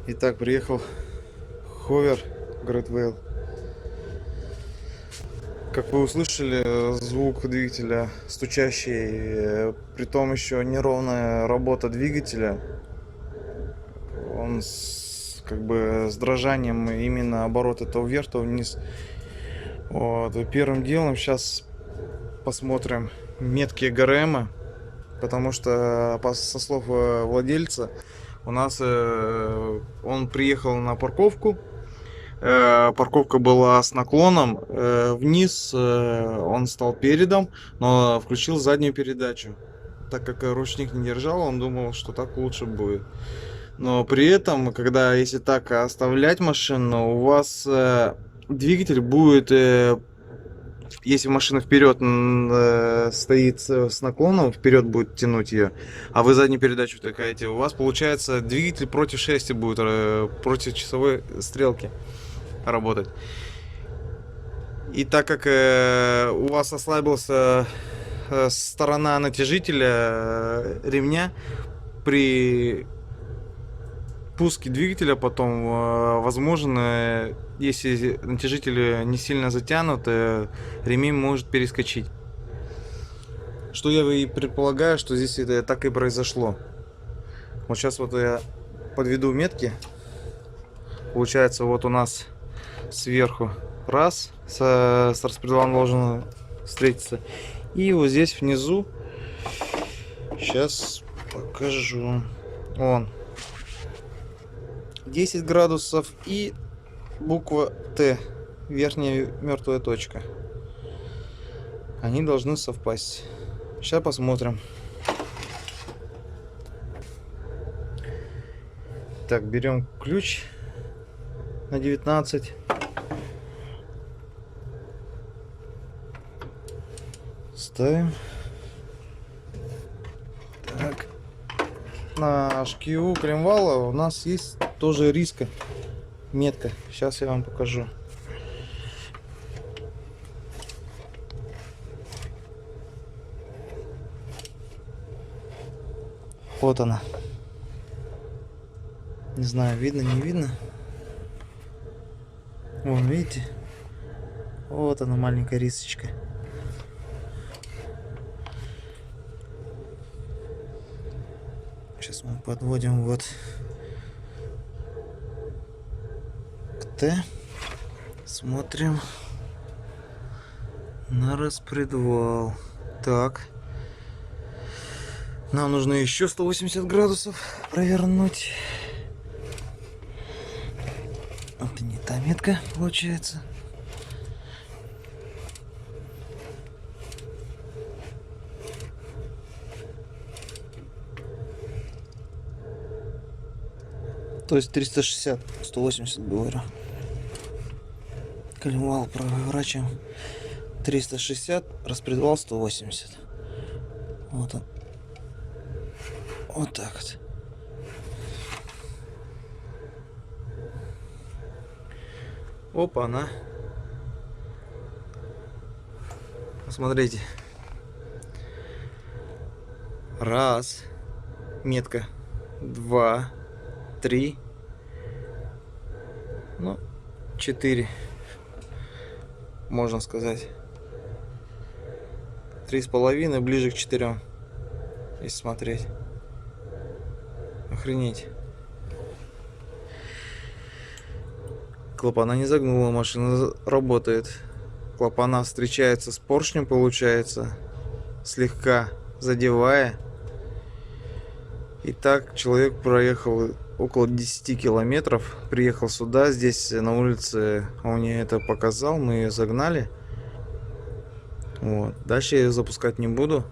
Итак, приехал Ховер Great Whale. Как вы услышали, звук двигателя стучащий, при том еще неровная работа двигателя. Он как бы с дрожанием именно обороты то вверх, то вниз. Вот. И первым делом сейчас посмотрим метки ГРМ, потому что со слов владельца у нас он приехал на парковку. Парковка была с наклоном вниз, он стал передом, но включил заднюю передачу. Так как ручник не держал, он думал, что так лучше будет. Но при этом, когда если так оставлять машину, у вас двигатель будет, если машина вперед стоит с наклоном, вперед будет тянуть ее, а вы заднюю передачу втыкаете, у вас получается двигатель против шерсти будет, против часовой стрелки работать. И так как у вас ослабился сторона натяжителя ремня, при пуске двигателя потом возможно, если натяжитель не сильно затянут, ремень может перескочить. Что я и предполагаю, что здесь это так и произошло. Вот сейчас вот я подведу метки. Получается, вот у нас сверху раз с распредвалом должен встретиться, и вот здесь внизу, сейчас покажу, он 10 градусов и буква Т, верхняя мертвая точка, они должны совпасть. Сейчас посмотрим. Так, берем ключ на 19, ставим. Так, на шкиву коленвала у нас есть тоже риска метка. Сейчас я вам покажу. Вот она. Не знаю, видно, не видно. Вон, видите? Вот она, маленькая рисочка. Сейчас мы подводим вот к Т. Смотрим на распредвал. Так. Нам нужно еще 180 градусов провернуть. Это не та метка получается. То есть 360, 180 говорю. Коленвал проворачиваем 360, распредвал 180. Вот он. Вот так вот. Опа, она. Посмотрите. Раз. Метка. 2, 3. Ну, 4. Можно сказать. 3,5, ближе к 4. Если смотреть. Охренеть. Клапана не загнула, машина работает. Клапана встречается с поршнем, получается, слегка задевая. И так человек проехал около 10 километров. Приехал сюда, здесь на улице он мне это показал, мы ее загнали. Вот. Дальше я ее запускать не буду.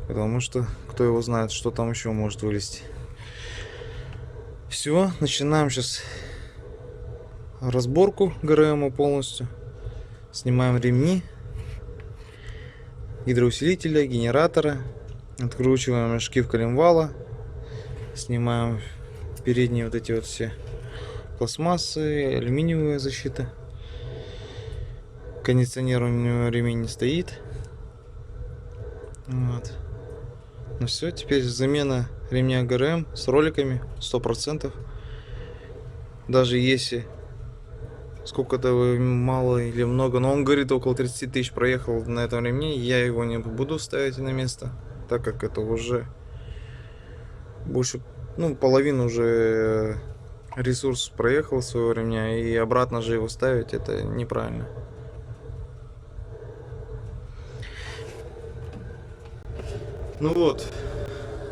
Потому что кто его знает, что там еще может вылезти. Все, начинаем сейчас разборку ГРМ полностью. Снимаем ремни, гидроусилителя, генератора. Откручиваем шкив коленвала. Снимаем передние вот эти вот все пластмассы, алюминиевая защита. Кондиционер у него ремень не стоит. Вот. Ну все, теперь замена ремня ГРМ с роликами 100%. Даже если сколько-то мало или много, но он говорит, около 30 тысяч проехал на этом ремне, я его не буду ставить на место, так как это уже больше, ну, половину уже ресурс проехал своего ремня, и обратно же его ставить, это неправильно. Ну вот,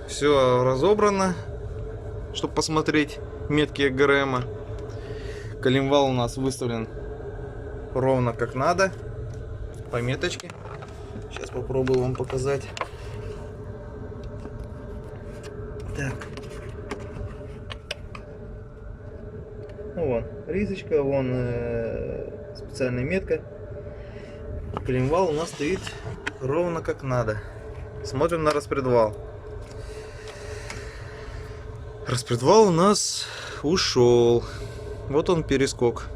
все разобрано, чтобы посмотреть метки ГРМ. Коленвал у нас выставлен ровно как надо, по меточке. Сейчас попробую вам показать. Так. Ну вон рисочка, вон специальная метка. Коленвал у нас стоит ровно как надо. Смотрим на распредвал. Распредвал у нас ушел. Вот он перескок.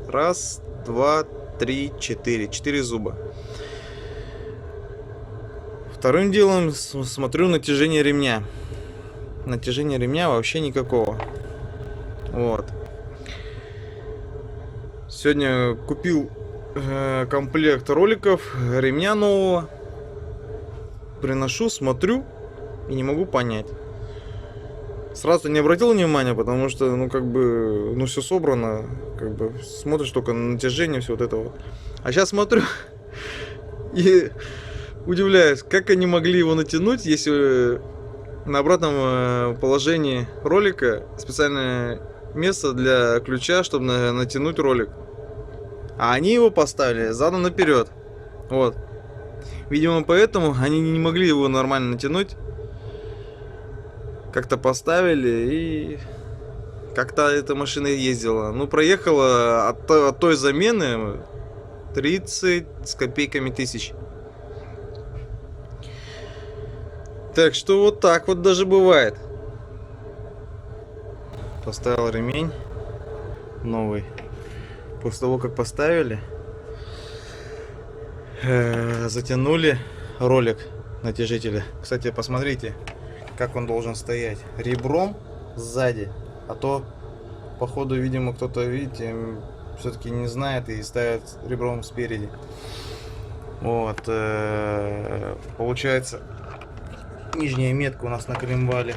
Раз, два, три, четыре. 4 зуба. Вторым делом смотрю натяжение ремня. Натяжения ремня вообще никакого. Вот. Сегодня купил комплект роликов ремня нового. Приношу, смотрю и не могу понять. Сразу не обратил внимания, потому что, ну, как бы, ну, все собрано, как бы, смотришь только на натяжение, все вот это вот. А сейчас смотрю и удивляюсь, как они могли его натянуть, если на обратном положении ролика специальное место для ключа, чтобы натянуть ролик. А они его поставили задом наперед. Вот. Видимо, поэтому они не могли его нормально натянуть. Как-то поставили, и как-то эта машина ездила. Ну, проехала от той замены 30 с копейками тысяч. Так что вот так вот даже бывает. Поставил ремень новый. После того, как поставили, затянули ролик натяжителя. Кстати, посмотрите, как он должен стоять. Ребром сзади. А то, походу, видимо, кто-то, видите, все-таки не знает и ставит ребром спереди. Вот. Получается, нижняя метка у нас на коленвале.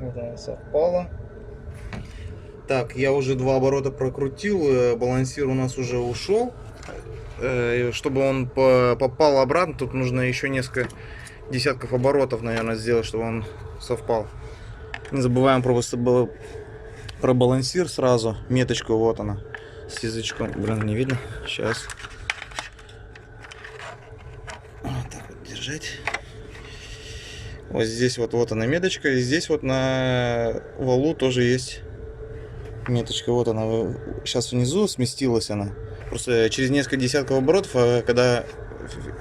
Вот она совпала. Так, я уже 2 оборота прокрутил, балансир у нас уже ушел. Чтобы он попал обратно, тут нужно еще несколько десятков оборотов, наверное, сделать, чтобы он совпал. Не забываем про балансир сразу. Меточку, вот она, с язычком. Блин, не видно. Сейчас. Вот так вот держать. Вот здесь вот она меточка. И здесь вот на валу тоже есть меточка. Вот она. Сейчас внизу сместилась она. Просто через несколько десятков оборотов, когда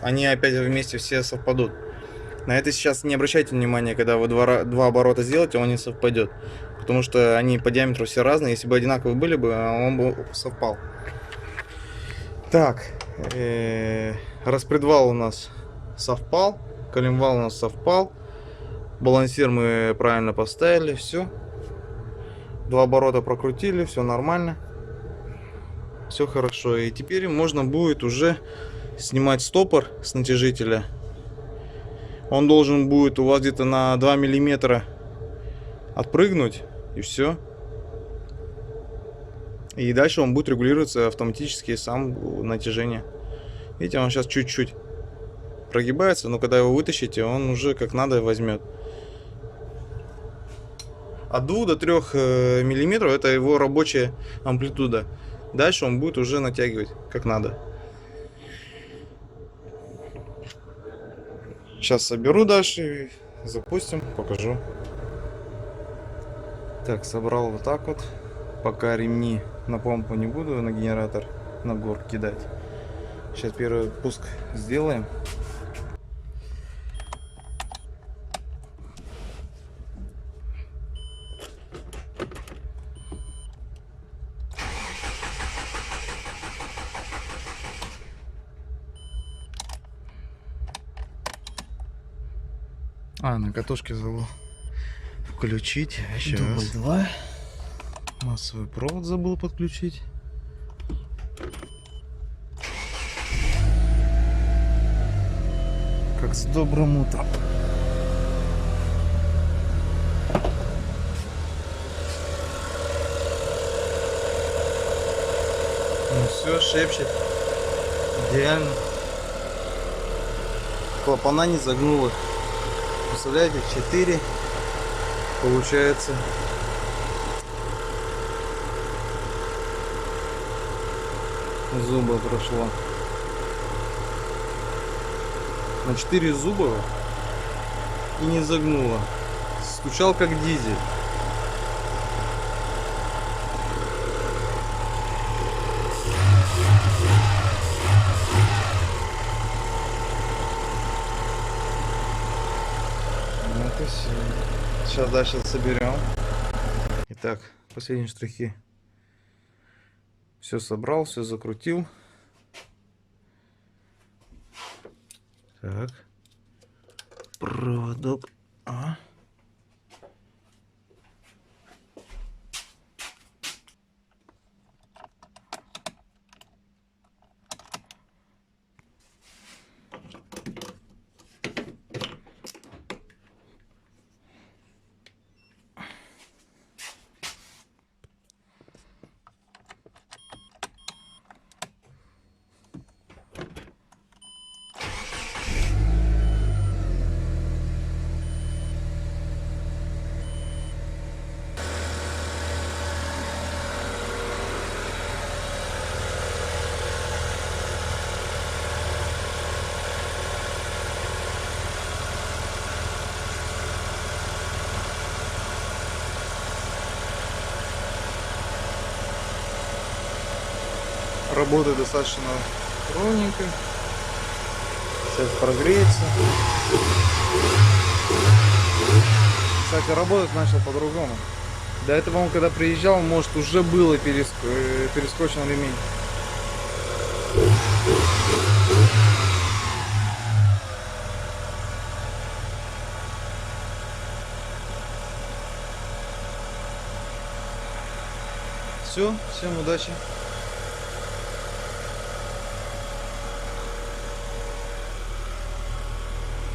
они опять вместе все совпадут. На это сейчас не обращайте внимания, когда вы два оборота сделаете, он не совпадет. Потому что они по диаметру все разные. Если бы одинаковые были бы, он бы совпал. Так, распредвал у нас совпал. Коленвал у нас совпал. Балансир мы правильно поставили. Все. 2 оборота прокрутили, все нормально. Все хорошо. И теперь можно будет уже снимать стопор с натяжителя. Он должен будет у вас где-то на 2 миллиметра отпрыгнуть. И все. И дальше он будет регулироваться автоматически сам натяжение. Видите, он сейчас чуть-чуть прогибается, но когда его вытащите, он уже как надо возьмет. От 2 до 3 миллиметров это его рабочая амплитуда. Дальше он будет уже натягивать как надо. Сейчас соберу дальше, запустим, покажу. Так, собрал вот так вот. Пока ремни на помпу не буду, на генератор на гор кидать. Сейчас первый пуск сделаем. На катушке забыл включить. Сейчас. Дубль 2. Массовый провод забыл подключить. Как с добрым утром. Ну все, шепчет. Идеально. Клапана не загнуло. Представляете, 4 получается. Зуба прошло. На 4 зуба и не загнуло. Стучал как дизель. Вот и все. Сейчас дальше соберем. Итак, последние штрихи. Все собрал, все закрутил. Так. Проводок. Работает достаточно ровненько. Сейчас прогреется. Кстати, работать начал по-другому. До этого он, когда приезжал, может, уже было перескочен ремень. Все, всем удачи.